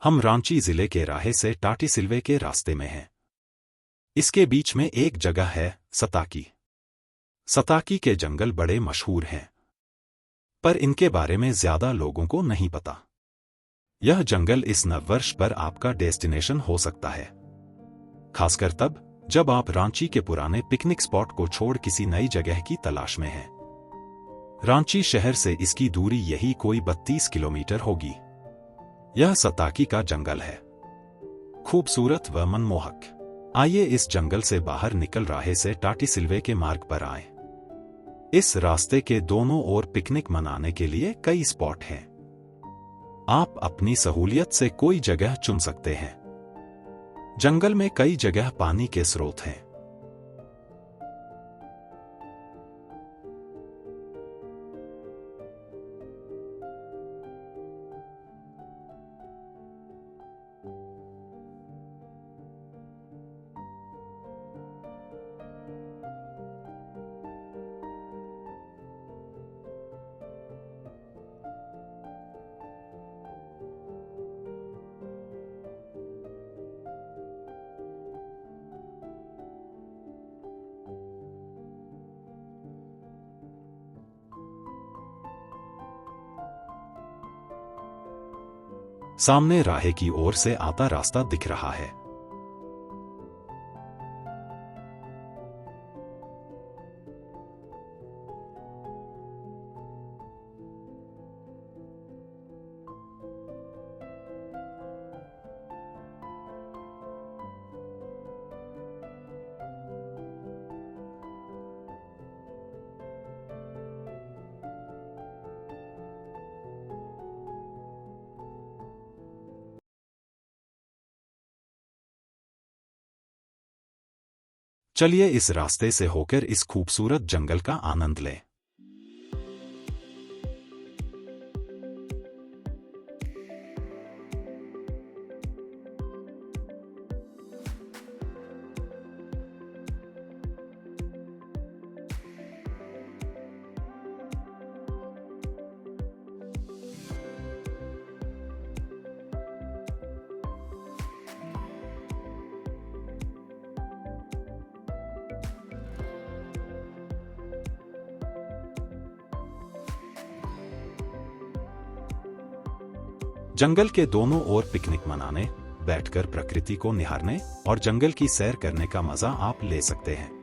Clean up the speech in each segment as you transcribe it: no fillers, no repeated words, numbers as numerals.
हम रांची जिले के राहे से टाटीसिलवे के रास्ते में हैं। इसके बीच में एक जगह है सताकी। सताकी के जंगल बड़े मशहूर हैं, पर इनके बारे में ज्यादा लोगों को नहीं पता। यह जंगल इस नववर्ष पर आपका डेस्टिनेशन हो सकता है, खासकर तब जब आप रांची के पुराने पिकनिक स्पॉट को छोड़ किसी नई जगह की तलाश में हैं। रांची शहर से इसकी दूरी यही कोई 32 किलोमीटर होगी। यह सताकी का जंगल है, खूबसूरत व मनमोहक। आइए इस जंगल से बाहर निकल राहे से टाटीसिलवे के मार्ग पर आएं। इस रास्ते के दोनों ओर पिकनिक मनाने के लिए कई स्पॉट हैं। आप अपनी सहूलियत से कोई जगह चुन सकते हैं। जंगल में कई जगह पानी के स्रोत हैं। सामने राहे की ओर से आता रास्ता दिख रहा है। चलिए इस रास्ते से होकर इस खूबसूरत जंगल का आनंद लें। जंगल के दोनों ओर पिकनिक मनाने, बैठकर प्रकृति को निहारने और जंगल की सैर करने का मजा आप ले सकते हैं।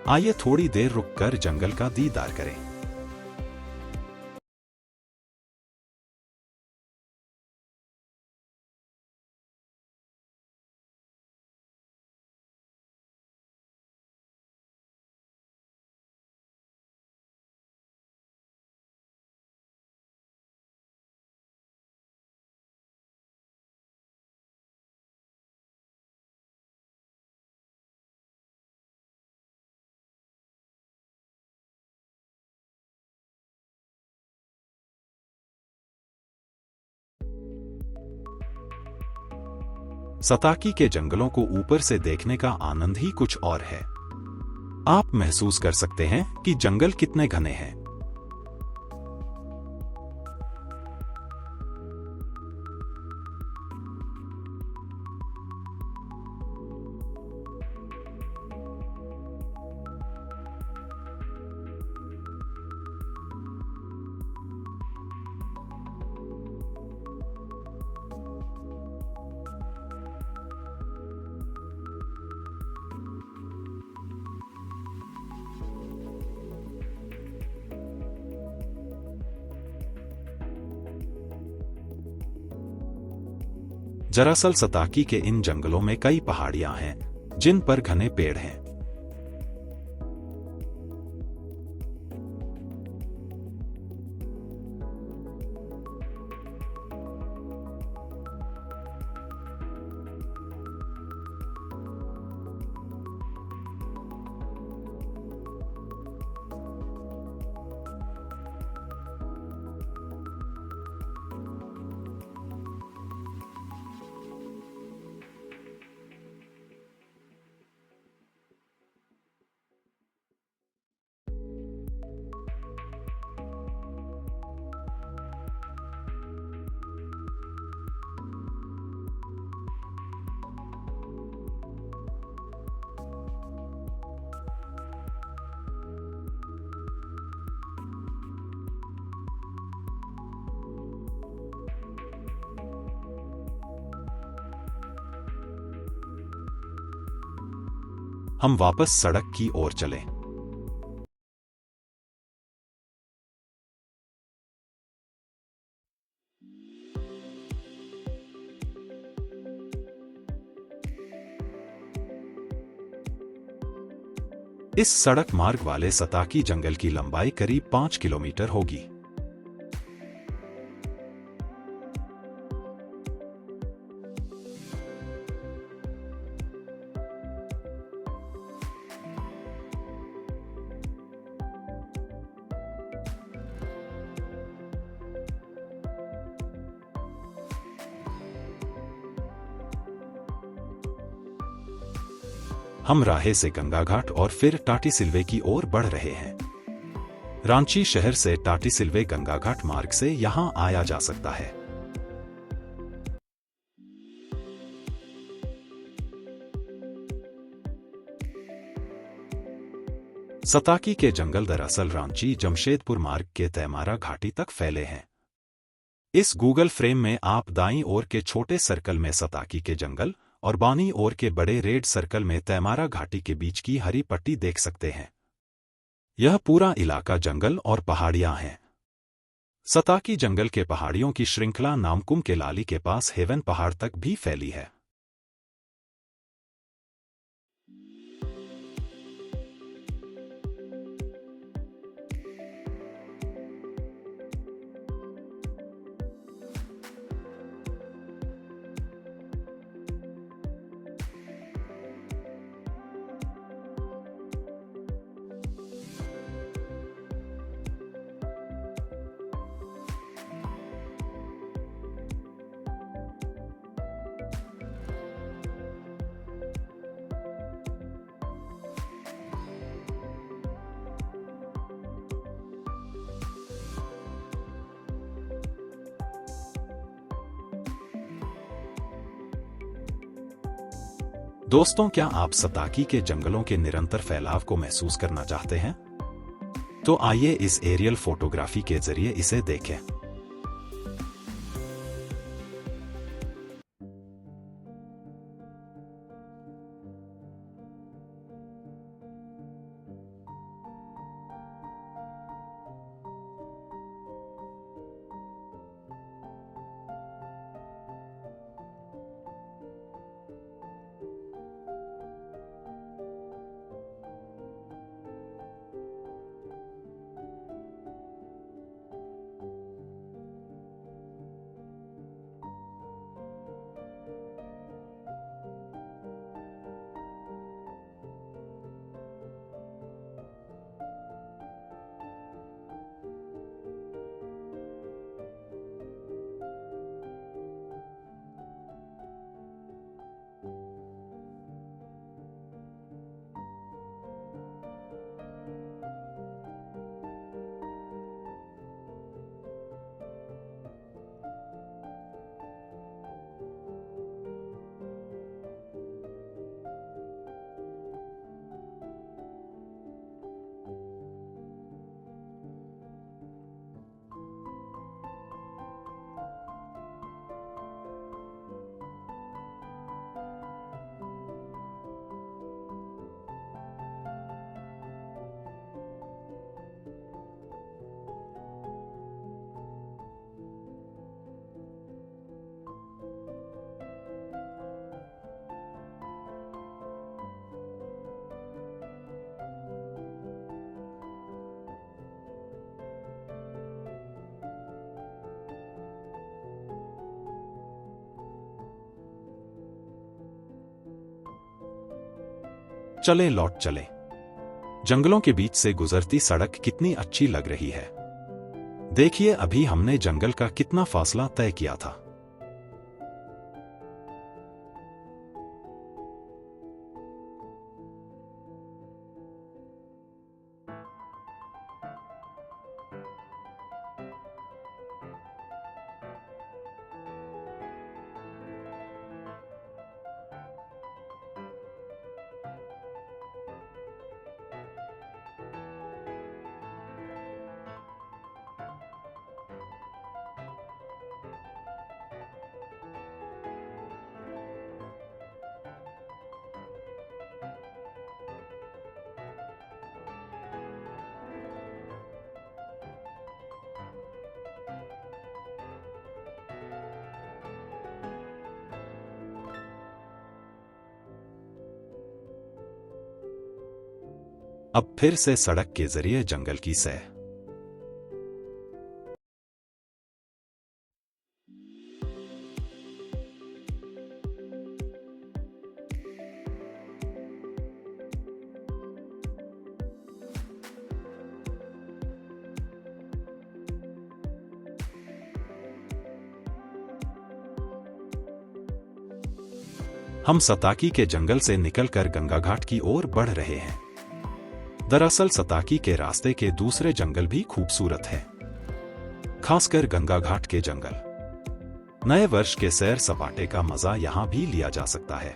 आइए थोड़ी देर रुककर जंगल का दीदार करें। सताकी के जंगलों को ऊपर से देखने का आनंद ही कुछ और है। आप महसूस कर सकते हैं कि जंगल कितने घने हैं। दरअसल सताकी के इन जंगलों में कई पहाड़ियां हैं जिन पर घने पेड़ हैं। हम वापस सड़क की ओर चलें। इस सड़क मार्ग वाले सताकी जंगल की लंबाई करीब 5 किलोमीटर होगी। हम राहे से गंगाघाट और फिर टाटीसिल्वे की ओर बढ़ रहे हैं। रांची शहर से टाटीसिल्वे गंगाघाट मार्ग से यहां आया जा सकता है। सताकी के जंगल दरअसल रांची जमशेदपुर मार्ग के तैमारा घाटी तक फैले हैं। इस गूगल फ्रेम में आप दाईं ओर के छोटे सर्कल में सताकी के जंगल और बाईं ओर के बड़े रेड सर्कल में तैमारा घाटी के बीच की हरी पट्टी देख सकते हैं। यह पूरा इलाका जंगल और पहाड़ियां हैं। सताकी जंगल के पहाड़ियों की श्रृंखला नामकुम के लाली के पास हेवन पहाड़ तक भी फैली है। दोस्तों, क्या आप सताकी के जंगलों के निरंतर फैलाव को महसूस करना चाहते हैं? तो आइए इस एरियल फोटोग्राफी के जरिए इसे देखें। चले लौट चले। जंगलों के बीच से गुजरती सड़क कितनी अच्छी लग रही है। देखिए अभी हमने जंगल का कितना फासला तय किया था। अब फिर से सड़क के जरिए जंगल की सैर। हम सताकी के जंगल से निकलकर गंगा घाट की ओर बढ़ रहे हैं। दरअसल सताकी के रास्ते के दूसरे जंगल भी खूबसूरत हैं, खासकर गंगा घाट के जंगल। नए वर्ष के सैर सपाटे का मजा यहां भी लिया जा सकता है।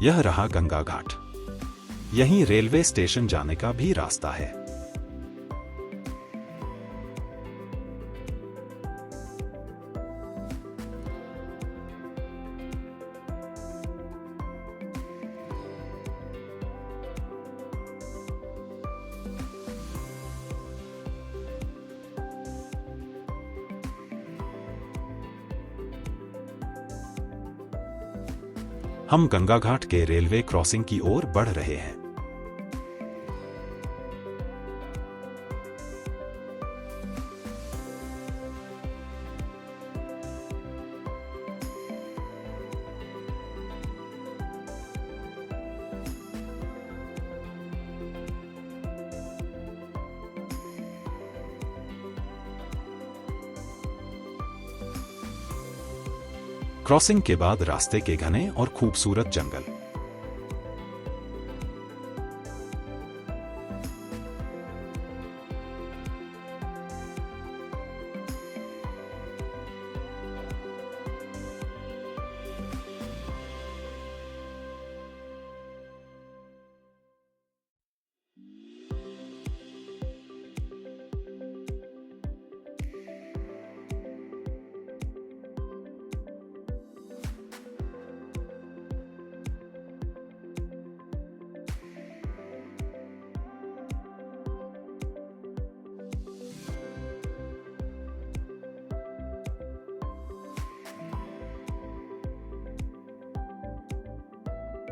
यह रहा गंगा घाट। यहीं रेलवे स्टेशन जाने का भी रास्ता है। हम गंगा घाट के रेलवे क्रॉसिंग की ओर बढ़ रहे हैं। क्रॉसिंग के बाद रास्ते के घने और खूबसूरत जंगल।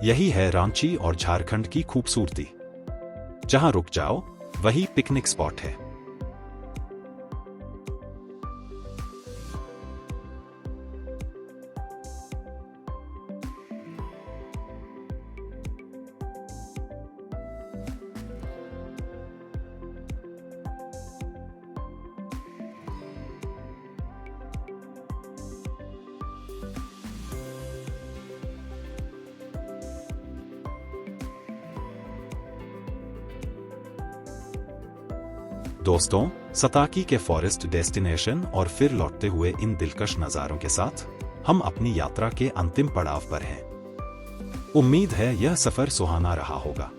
यही है रांची और झारखंड की खूबसूरती। जहां रुक जाओ वही पिकनिक स्पॉट है। दोस्तों, सताकी के फॉरेस्ट डेस्टिनेशन और फिर लौटते हुए इन दिलकश नज़ारों के साथ हम अपनी यात्रा के अंतिम पड़ाव पर हैं। उम्मीद है यह सफर सुहाना रहा होगा।